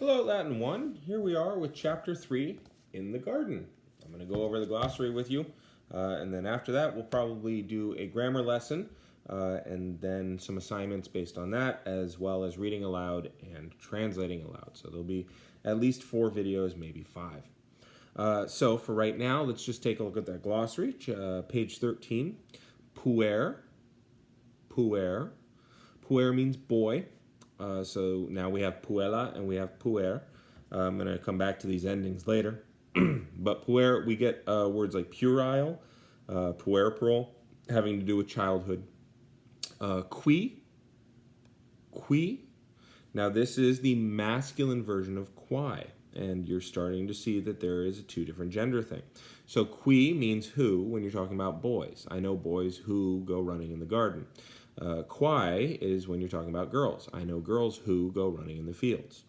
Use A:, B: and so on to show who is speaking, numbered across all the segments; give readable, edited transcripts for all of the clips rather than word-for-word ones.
A: Hello, Latin 1. Here we are with Chapter 3, In the Garden. I'm going to go over the glossary with you, and then after that we'll probably do a grammar lesson, and then some assignments based on that, as well as reading aloud and translating aloud. So there'll be at least 4 videos, maybe 5. So for right now, let's just take a look at that glossary. Page 13, puer. Puer. Puer means boy. So now we have puella and we have puer. I'm going to come back to these endings later. But puer, we get words like puerile, puerperal, having to do with childhood. Qui. Now this is the masculine version of qui. And you're starting to see that there is a 2 different gender thing. So qui means who when you're talking about boys. I know boys who go running in the garden. Quai is when you're talking about girls. I know girls who go running in the fields.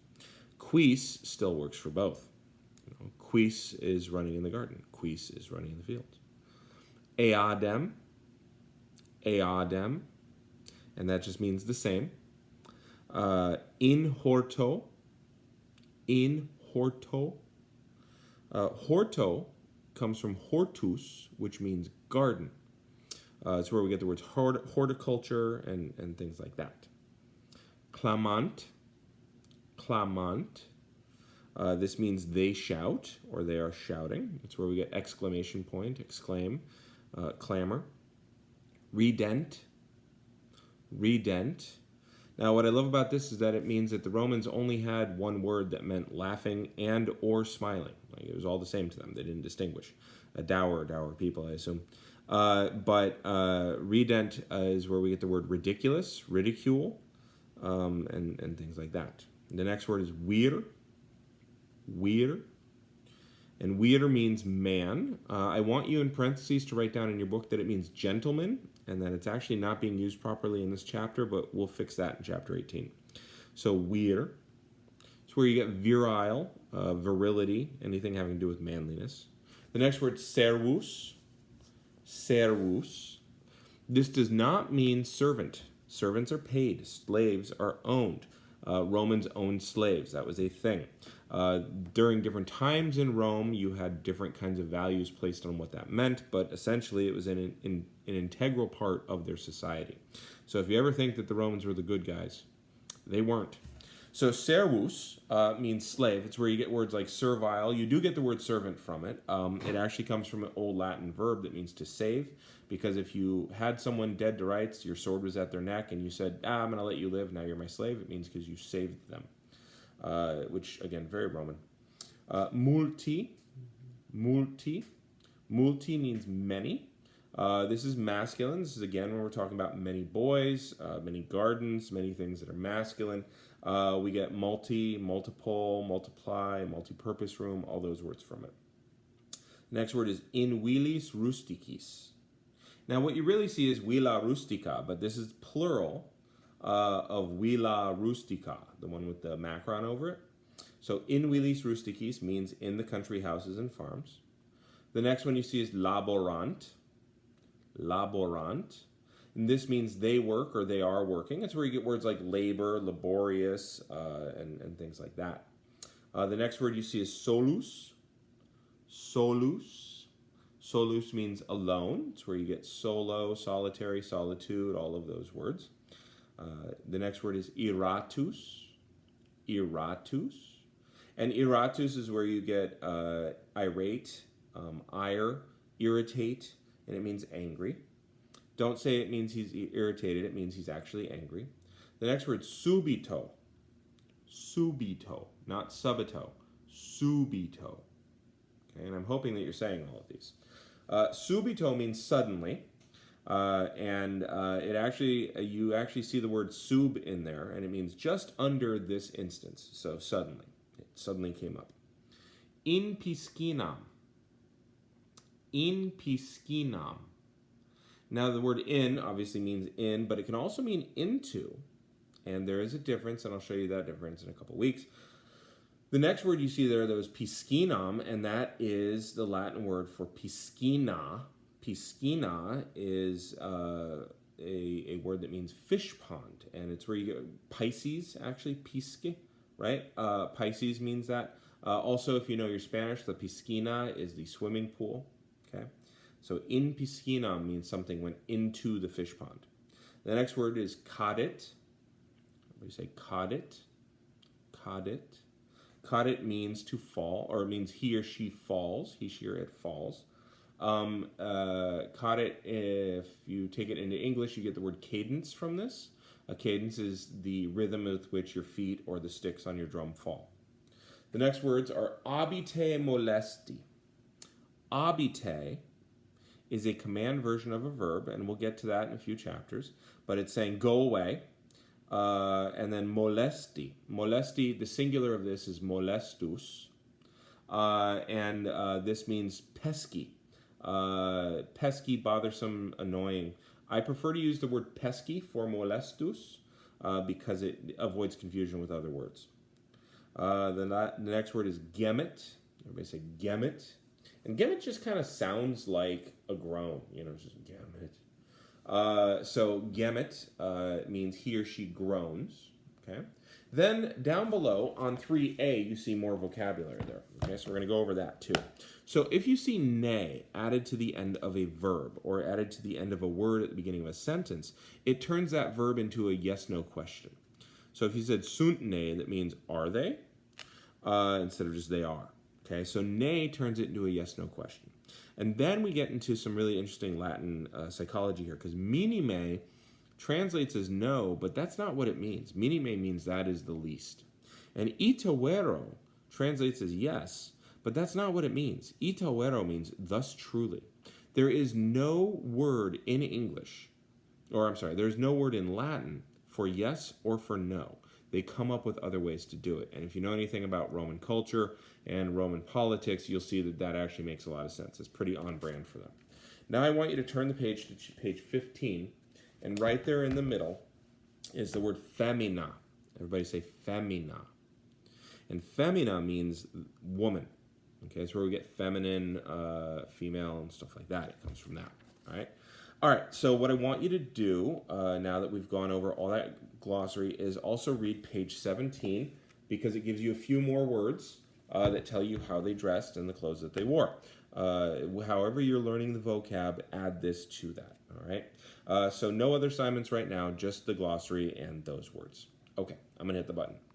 A: Quis still works for both. Quis is running in the garden. Quis is running in the fields. Eadem, and that just means the same. In horto. Horto comes from hortus, which means garden. It's where we get the words horticulture and things like that. Clamant. This means they shout, or they are shouting. It's where we get exclamation point, exclaim, clamor. Redent. Now, what I love about this is that it means that the Romans only had one word that meant laughing and or smiling. Like it was all the same to them. They didn't distinguish. Dour people, I assume. But redent is where we get the word ridiculous, ridicule, and things like that. The next word is vir. And vir means man. I want you in parentheses to write down in your book that it means gentleman, and that it's actually not being used properly in this chapter, but we'll fix that in chapter 18. So vir. It's where you get virile, virility, anything having to do with manliness. The next word, servus. This does not mean servant. Servants are paid. Slaves are owned. Romans owned slaves. That was a thing. During different times in Rome, you had different kinds of values placed on what that meant, but essentially it was an integral part of their society. So if you ever think that the Romans were the good guys, they weren't. So servus means slave. It's where you get words like servile. You do get the word servant from it. It actually comes from an old Latin verb that means to save, because if you had someone dead to rights, your sword was at their neck, and you said, I'm going to let you live, now you're my slave, it means because you saved them, which, again, very Roman. Multi means many. This is masculine. This is, again, when we're talking about many boys, many gardens, many things that are masculine. We get multi, multiple, multiply, multi-purpose room, all those words from it. Next word is in vilis rusticis. Now, what you really see is villa rustica, but this is plural of villa rustica, the one with the macron over it. So in vilis rusticis means in the country houses and farms. The next one you see is laborant. And this means they work or they are working. It's where you get words like labor, laborious, and things like that. The next word you see is solus. Solus means alone. It's where you get solo, solitary, solitude, all of those words. The next word is iratus. And iratus is where you get irate, ire, irritate, and it means angry. Don't say it means he's irritated. It means he's actually angry. The next word, subito. Not subito. Subito. Okay, and I'm hoping that you're saying all of these. Subito means suddenly, and you actually see the word sub in there, and it means just under this instance. So suddenly, it suddenly came up. In piscinam. Now the word in obviously means in, but it can also mean into, and there is a difference, and I'll show you that difference in a couple weeks. The next word you see there, though, is piscinam, and that is the Latin word for piscina. Piscina is a word that means fish pond, and it's where you get Pisces, actually, pisce, right? Pisces means that. Also, if you know your Spanish, the piscina is the swimming pool, okay? So in piscina means something went into the fish pond. The next word is cadit. Everybody say cadit. Cadit. Cadit means to fall, or it means he or she falls. He, she, or it falls. Cadit, if you take it into English, you get the word cadence from this. A cadence is the rhythm with which your feet or the sticks on your drum fall. The next words are abite molesti. Abite is a command version of a verb, and we'll get to that in a few chapters, but it's saying go away. And then molesti. Molesti, the singular of this is molestus. And this means pesky. Pesky, bothersome, annoying. I prefer to use the word pesky for molestus because it avoids confusion with other words. The next word is gemmet. Everybody say gemmet. And gemmet just kind of sounds like a groan, just gemmet. So gemmet means he or she groans. Okay. Then down below on 3a, you see more vocabulary there. Okay, so we're going to go over that too. So if you see ne added to the end of a verb or added to the end of a word at the beginning of a sentence, it turns that verb into a yes-no question. So if you said sunt ne, that means are they? Instead of just they are. Okay, so ne turns it into a yes-no question. And then we get into some really interesting Latin psychology here, because minime translates as no, but that's not what it means. Minime means that is the least. And itawero translates as yes, but that's not what it means. Itawero means thus truly. There is no word in English, there's no word in Latin for yes or for no. They come up with other ways to do it. And if you know anything about Roman culture and Roman politics, you'll see that that actually makes a lot of sense. It's pretty on brand for them. Now I want you to turn the page to page 15, and right there in the middle is the word femina. Everybody say femina. And femina means woman. Okay, that's where we get feminine, female, and stuff like that. It comes from that, all right? All right, so what I want you to do, now that we've gone over all that glossary, is also read page 17, because it gives you a few more words that tell you how they dressed and the clothes that they wore. However you're learning the vocab, add this to that, all right? So no other assignments right now, just the glossary and those words. Okay, I'm going to hit the button.